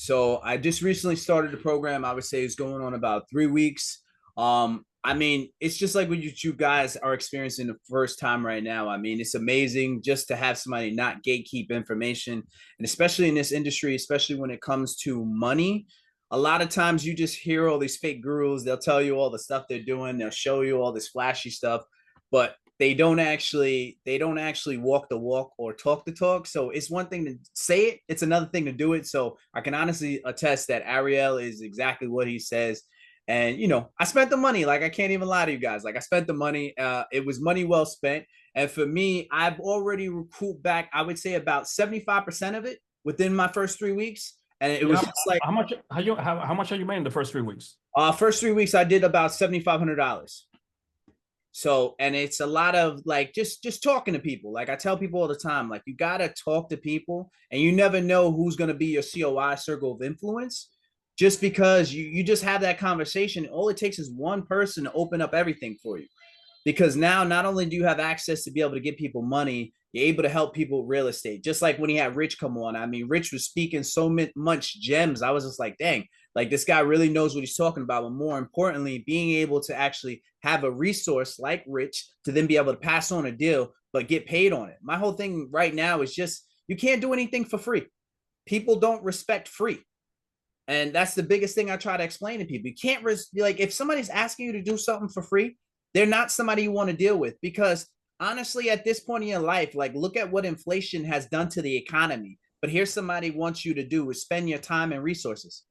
So I just recently started the program. I would say it's going on about 3 weeks. I mean, it's just like what you guys are experiencing the first time right now. I mean, it's amazing just to have somebody not gatekeep information, and especially in this industry, especially when it comes to money. A lot of times you just hear all these fake gurus. They'll tell you all the stuff they're doing. They'll show you all this flashy stuff, but they don't actually walk the walk or talk the talk. So it's one thing to say it, it's another thing to do it. So I can honestly attest that Ariel is exactly what he says. And I spent the money. Like, I can't even lie to you guys. Like, I spent the money. It was money well spent. And for me, I've already recouped back, I would say, about 75% of it within my first 3 weeks. And it was Yeah, just like, how much are you made in the first 3 weeks? first 3 weeks I did about $7,500. So, and it's a lot of like just talking to people. Like, I tell people all the time, like, you gotta talk to people, and you never know who's gonna be your COI circle of influence. Just because you just have that conversation, all it takes is one person to open up everything for you. Because now not only do you have access to be able to give people money, you're able to help people with real estate. Just like when he had Rich come on. I mean, Rich was speaking so much gems. I was just like, dang, like, this guy really knows what he's talking about. But more importantly, being able to actually have a resource like Rich to then be able to pass on a deal, but get paid on it. My whole thing right now is just, you can't do anything for free. People don't respect free. And that's the biggest thing I try to explain to people. You can't like, if somebody's asking you to do something for free, they're not somebody you want to deal with. Because honestly, at this point in your life, like, look at what inflation has done to the economy. But here's somebody wants you to do is spend your time and resources.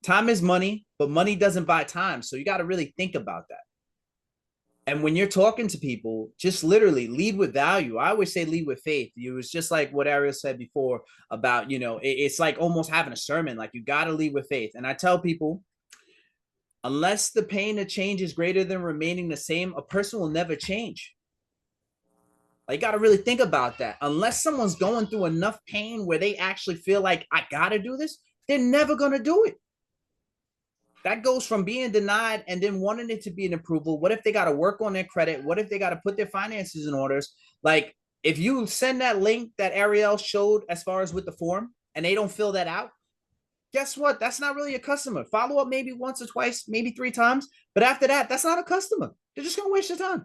Time is money, but money doesn't buy time. So you got to really think about that. And when you're talking to people, just literally lead with value. I always say lead with faith. It was just like what Ariel said before about, it's like almost having a sermon. Like, you got to lead with faith. And I tell people, unless the pain to change is greater than remaining the same, a person will never change. Like, you got to really think about that. Unless someone's going through enough pain where they actually feel like, I got to do this, they're never going to do it. That goes from being denied and then wanting it to be an approval. What if they got to work on their credit? What if they got to put their finances in orders? Like, if you send that link that Ariel showed as far as with the form and they don't fill that out, guess what? That's not really a customer. Follow up maybe once or twice, maybe 3 times. But after that, that's not a customer. They're just going to waste your time.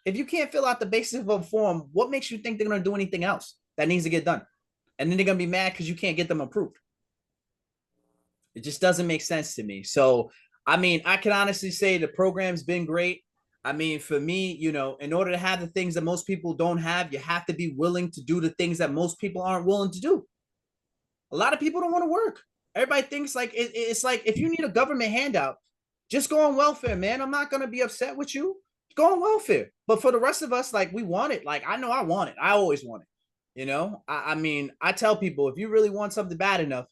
If you can't fill out the basics of a form, what makes you think they're going to do anything else that needs to get done? And then they're going to be mad because you can't get them approved. It just doesn't make sense to me. So, I mean, I can honestly say the program's been great. I mean, for me, in order to have the things that most people don't have, you have to be willing to do the things that most people aren't willing to do. A lot of people don't want to work. Everybody thinks like it's like, if you need a government handout, just go on welfare, man. I'm not going to be upset with you. Go on welfare. But for the rest of us, like, we want it. Like, I know I want it. I always want it. I mean, I tell people, if you really want something bad enough,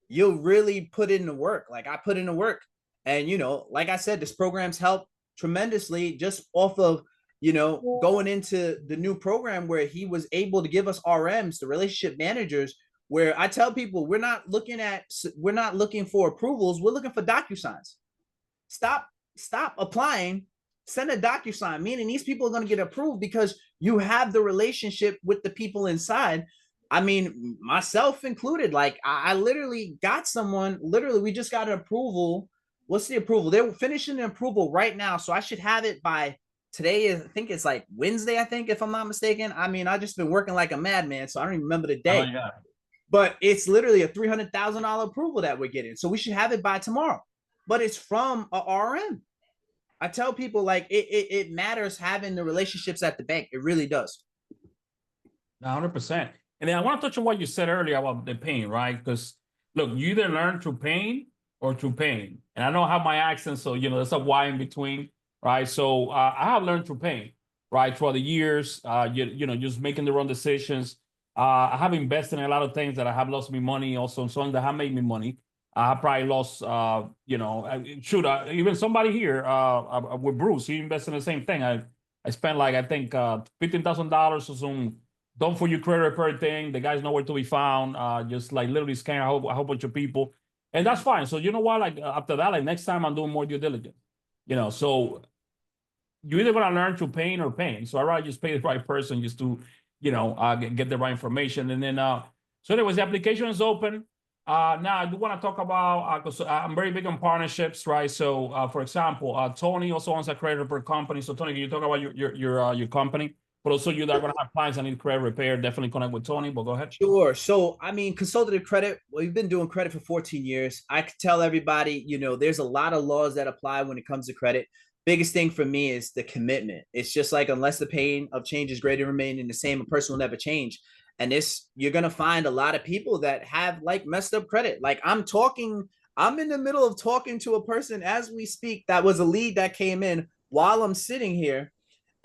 you'll really put in the work. Like, I put in the work. And, like I said, this program's helped tremendously just off of, going into the new program where he was able to give us RMs, the relationship managers, where I tell people, we're not looking for approvals. We're looking for DocuSigns. Stop applying. Send a DocuSign, meaning these people are going to get approved because you have the relationship with the people inside. I mean, myself included. Like, I literally got someone, we just got an approval. What's the approval? They're finishing the approval right now. So I should have it by today. I think it's like Wednesday, I think, if I'm not mistaken. I mean, I just been working like a madman, so I don't even remember the day. Oh, yeah. But it's literally a $300,000 approval that we're getting. So we should have it by tomorrow. But it's from a RM. I tell people, like, it matters having the relationships at the bank. It really does. 100%. And then I want to touch on what you said earlier about the pain, right? Because look, you either learn through pain or through pain. And I don't have my accent, so there's a Y in between, right? So I have learned through pain, right? Throughout the years, just making the wrong decisions. I have invested in a lot of things that I have lost me money. Also, some that have made me money. I have probably lost, even somebody here with Bruce, he invested in the same thing. I spent like, I think, $15,000 or some done for you credit repair thing. The guy's nowhere to be found. Just like literally scam a whole bunch of people. And that's fine. So you know what? Like, after that, like, next time I'm doing more due diligence. So you either gonna learn through pain or pain. So I rather just pay the right person just to, get the right information. And then so anyways, the application is open. Now I do want to talk about, 'cause I'm very big on partnerships, right? So, for example, Tony also owns a credit repair company. So, Tony, can you talk about your company? But also, you that are going to have clients that need credit repair. Definitely connect with Tony. But go ahead. Sure. So, I mean, consultative credit, well, we've been doing credit for 14 years. I could tell everybody, there's a lot of laws that apply when it comes to credit. Biggest thing for me is the commitment. It's just like, unless the pain of change is greater, remaining the same, a person will never change. And you're going to find a lot of people that have like messed up credit. Like I'm in the middle of talking to a person as we speak that was a lead that came in while I'm sitting here.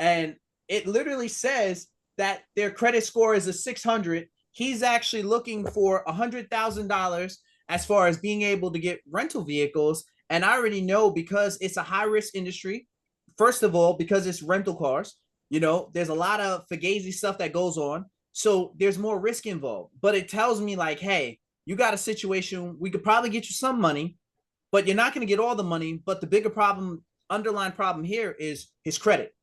And it literally says that their credit score is a 600. He's actually looking for $100,000 as far as being able to get rental vehicles. And I already know, because it's a high risk industry. First of all, because it's rental cars, there's a lot of fugazi stuff that goes on. So there's more risk involved. But it tells me like, hey, you got a situation, we could probably get you some money, but you're not going to get all the money. But the bigger problem, underlying problem here, is his credit.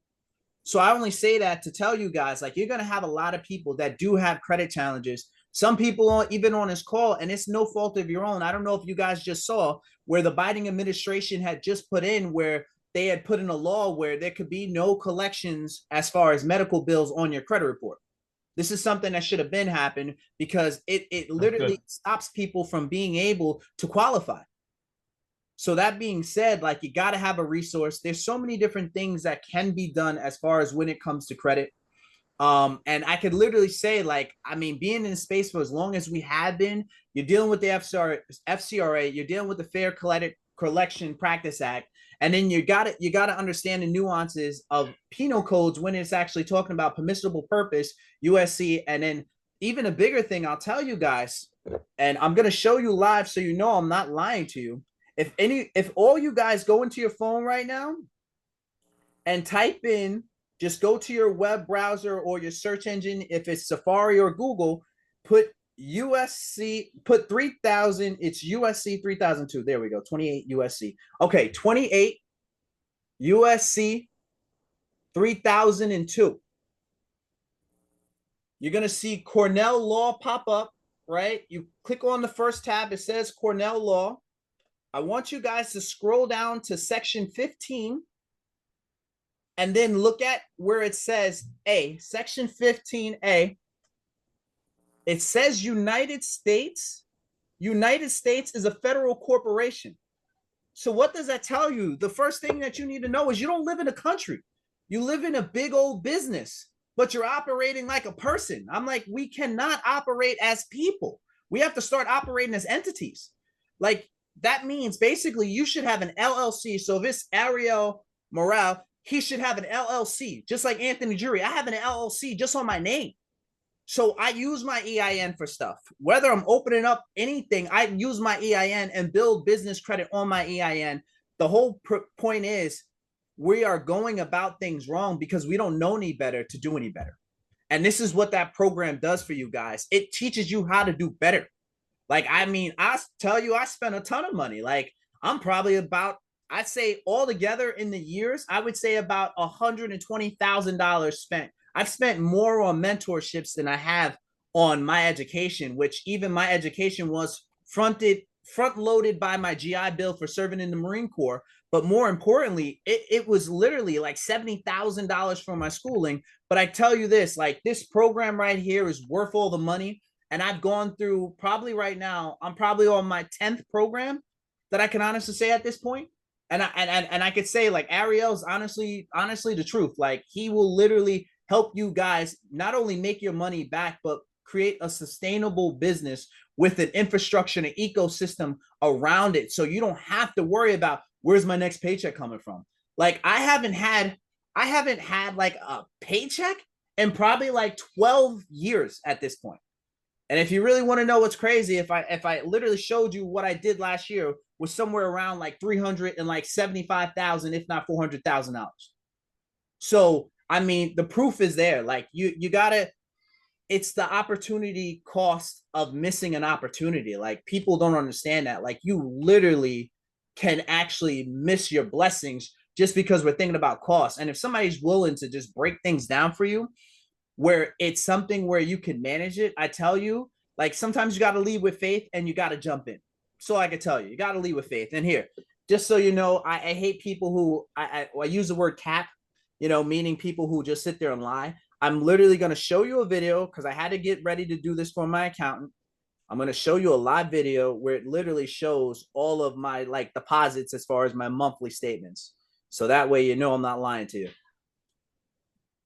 So I only say that to tell you guys, like, you're going to have a lot of people that do have credit challenges. Some people even on this call, and it's no fault of your own. I don't know if you guys just saw where the Biden administration had just put in, where they had put in a law where there could be no collections as far as medical bills on your credit report. This is something that should have been happened, because it literally stops people from being able to qualify. So that being said, like, you got to have a resource. There's so many different things that can be done as far as when it comes to credit. And I could literally say, like, I mean, being in space for as long as we have been, you're dealing with the FCRA, you're dealing with the Fair Collection Practice Act, and then you got to understand the nuances of penal codes when it's actually talking about permissible purpose, USC, and then even a bigger thing I'll tell you guys, and I'm gonna show you live so you know I'm not lying to you. If all you guys go into your phone right now and type in, just go to your web browser or your search engine, if it's Safari or Google, put USC, put 3000, it's USC 3002. There we go, 28 USC. Okay, 28 USC 3002. You're going to see Cornell Law pop up, right? You click on the first tab, it says Cornell Law. I want you guys to scroll down to section 15 and then look at where it says A, section 15A. It says United States. United States is a federal corporation. So what does that tell you? The first thing that you need to know is you don't live in a country. You live in a big old business, but you're operating like a person. I'm like, we cannot operate as people. We have to start operating as entities. Like, that means basically you should have an LLC. So if it's Ariel Morale, he should have an LLC, just like Anthony Jury. I have an LLC just on my name. So I use my EIN for stuff. Whether I'm opening up anything, I use my EIN and build business credit on my EIN. The whole point is, we are going about things wrong because we don't know any better to do any better. And this is what that program does for you guys. It teaches you how to do better. Like, I mean, I tell you, I spent a ton of money. Like, I'm probably about, I'd say altogether in the years, I would say about $120,000 spent. I've spent more on mentorships than I have on my education, which even my education was front loaded by my GI Bill for serving in the Marine Corps. But more importantly, it was literally like $70,000 for my schooling. But I tell you this, like, this program right here is worth all the money. And I've gone through, probably right now, I'm probably on my 10th program that I can honestly say at this point. And I could say, like, Ariel's honestly the truth. Like, he will literally help you guys not only make your money back, but create a sustainable business with an infrastructure and an ecosystem around it. So you don't have to worry about, where's my next paycheck coming from? Like, I haven't had like a paycheck in probably like 12 years at this point. And if you really want to know what's crazy, if I literally showed you what I did last year, was somewhere around like 375,000, if not $400,000. So, I mean, the proof is there. Like, you gotta, it's the opportunity cost of missing an opportunity. Like, people don't understand that. Like, you literally can actually miss your blessings just because we're thinking about cost. And if somebody's willing to just break things down for you, where it's something where you can manage it, I tell you, Like sometimes you got to lead with faith and you got to jump in. So I can tell you, you got to lead with faith. And here, just so you know, I hate people who I use the word cap, you know, meaning people who just sit there and lie. I'm literally going to show you a video because I had to get ready to do this for my accountant. I'm going to show you a live video where it literally shows all of my like deposits as far as my monthly statements. So that way, you know, I'm not lying to you.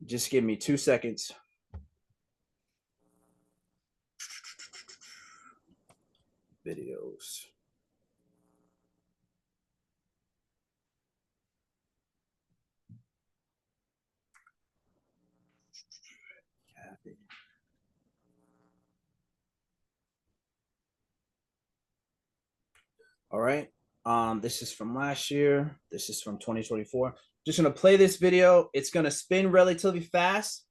Just give me 2 seconds. Videos. All right. This is from last year. This is from 2024. Just gonna play this video. It's gonna spin relatively fast.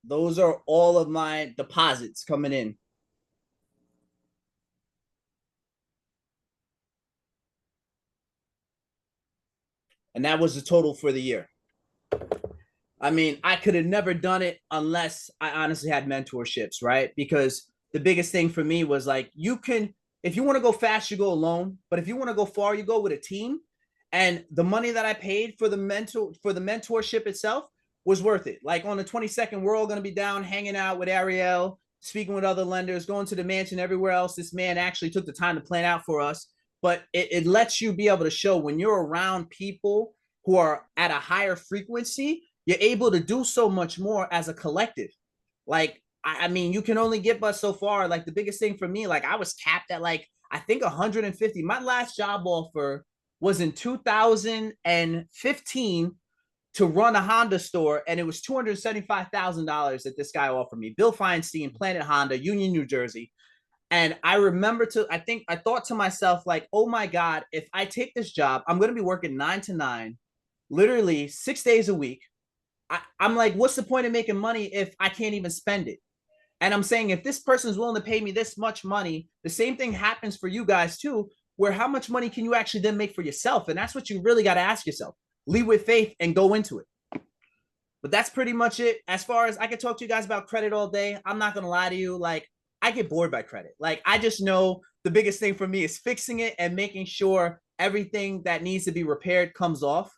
Those are all of my deposits coming in. And that was the total for the year. I mean, I could have never done it unless I honestly had mentorships, right? Because the biggest thing for me was like, you can, if you want to go fast, you go alone. But if you want to go far, you go with a team. And the money that I paid for the mentorship itself was worth it. Like on the 22nd, we're all going to be down hanging out with Ariel, speaking with other lenders, going to the mansion, everywhere else. This man actually took the time to plan out for us. But it lets you be able to show when you're around people who are at a higher frequency, you're able to do so much more as a collective. Like, I mean, you can only get but so far. Like the biggest thing for me, like I was capped at like, I think 150. My last job offer was in 2015 to run a Honda store, and it was $275,000 that this guy offered me. Bill Feinstein, Planet Honda, Union, New Jersey. And I remember I thought to myself, like, oh my God, if I take this job, I'm going to be working 9 to 9, literally 6 days a week. I'm like, what's the point of making money if I can't even spend it? And I'm saying, if this person is willing to pay me this much money, the same thing happens for you guys too, where how much money can you actually then make for yourself? And that's what you really got to ask yourself. Lead with faith and go into it. But that's pretty much it. As far as I could talk to you guys about credit all day, I'm not going to lie to you. Like, I get bored by credit. Like, I just know the biggest thing for me is fixing it and making sure everything that needs to be repaired comes off.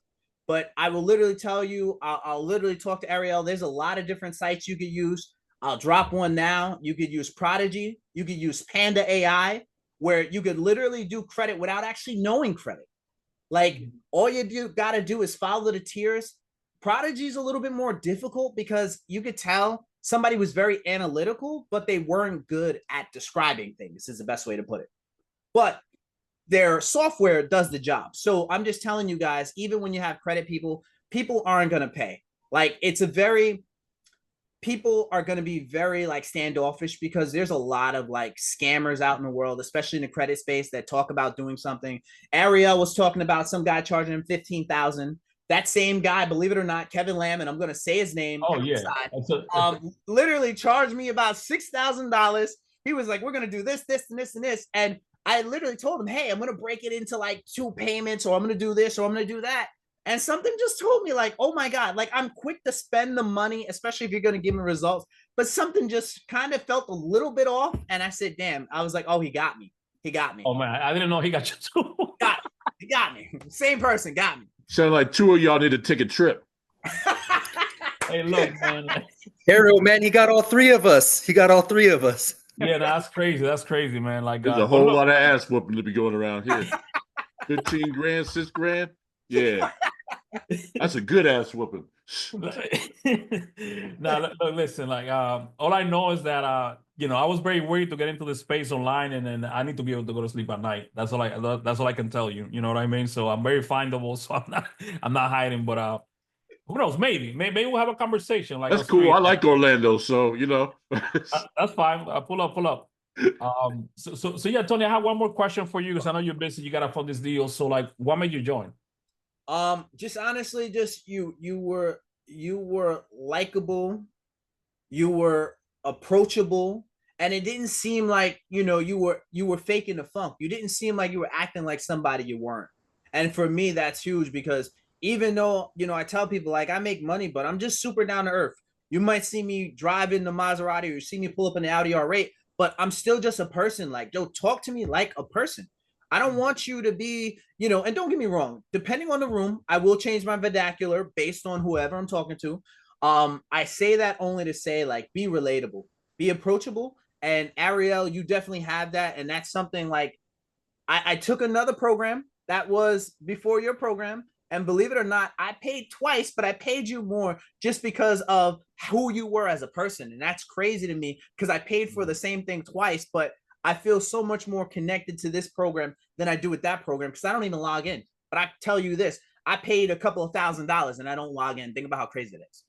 But I will literally tell you, I'll literally talk to Ariel. There's a lot of different sites you could use. I'll drop one now. You could use Prodigy. You could use Panda AI, where you could literally do credit without actually knowing credit. Like, all you got to do is follow the tiers. Prodigy is a little bit more difficult because you could tell somebody was very analytical, but they weren't good at describing things, is the best way to put it. But their software does the job. So I'm just telling you guys, even when you have credit people aren't going to pay. Like, people are going to be very like standoffish because there's a lot of like scammers out in the world, especially in the credit space, that talk about doing something. Ariel was talking about some guy charging him 15,000. That same guy, believe it or not, Kevin Lamb, and I'm going to say his name. Oh yeah, literally charged me about $6,000. He was like, "We're going to do this, this, and this, and this," and I literally told him, "Hey, I'm going to break it into like 2 payments, or I'm going to do this, or I'm going to do that." And something just told me, like, oh my God, like, I'm quick to spend the money, especially if you're going to give me results. But something just kind of felt a little bit off. And I said, damn, I was like, oh, he got me. He got me. Oh man, I didn't know he got you too. He got me. Same person got me. Sound like 2 of y'all need to take a trip. Hey, look, man. Ariel, man, he got all 3 of us. He got all 3 of us. Yeah, that's crazy. That's crazy, man. Like, there's a whole lot of ass whooping to be going around here. 15 grand, 6 grand. Yeah. That's a good ass whooping. No, look, listen, like, all I know is that, I was very worried to get into this space online, and then I need to be able to go to sleep at night. That's all I can tell you. You know what I mean? So I'm very findable. So I'm not hiding, but, who knows? Maybe we'll have a conversation. Like, that's cool. I like Orlando. So, that's fine. Pull up. So yeah, Tony, I have one more question for you, because I know you're busy. You got to fund this deal. So like, what made you join? Just honestly, just you were likable, you were approachable, and it didn't seem like, you were faking the funk. You didn't seem like you were acting like somebody you weren't. And for me, that's huge, because even though, I tell people like I make money, but I'm just super down to earth. You might see me drive in the Maserati or you see me pull up in the Audi R8, but I'm still just a person. Like, yo, talk to me like a person. I don't want you to be, you know, and don't get me wrong, depending on the room, I will change my vernacular based on whoever I'm talking to. I say that only to say, like, be relatable, be approachable. And Ariel, you definitely have that. And that's something like I took another program that was before your program. And believe it or not, I paid twice, but I paid you more just because of who you were as a person. And that's crazy to me because I paid for the same thing twice, but I feel so much more connected to this program than I do with that program because I don't even log in. But I tell you this, I paid a couple of $1,000s and I don't log in. Think about how crazy it is.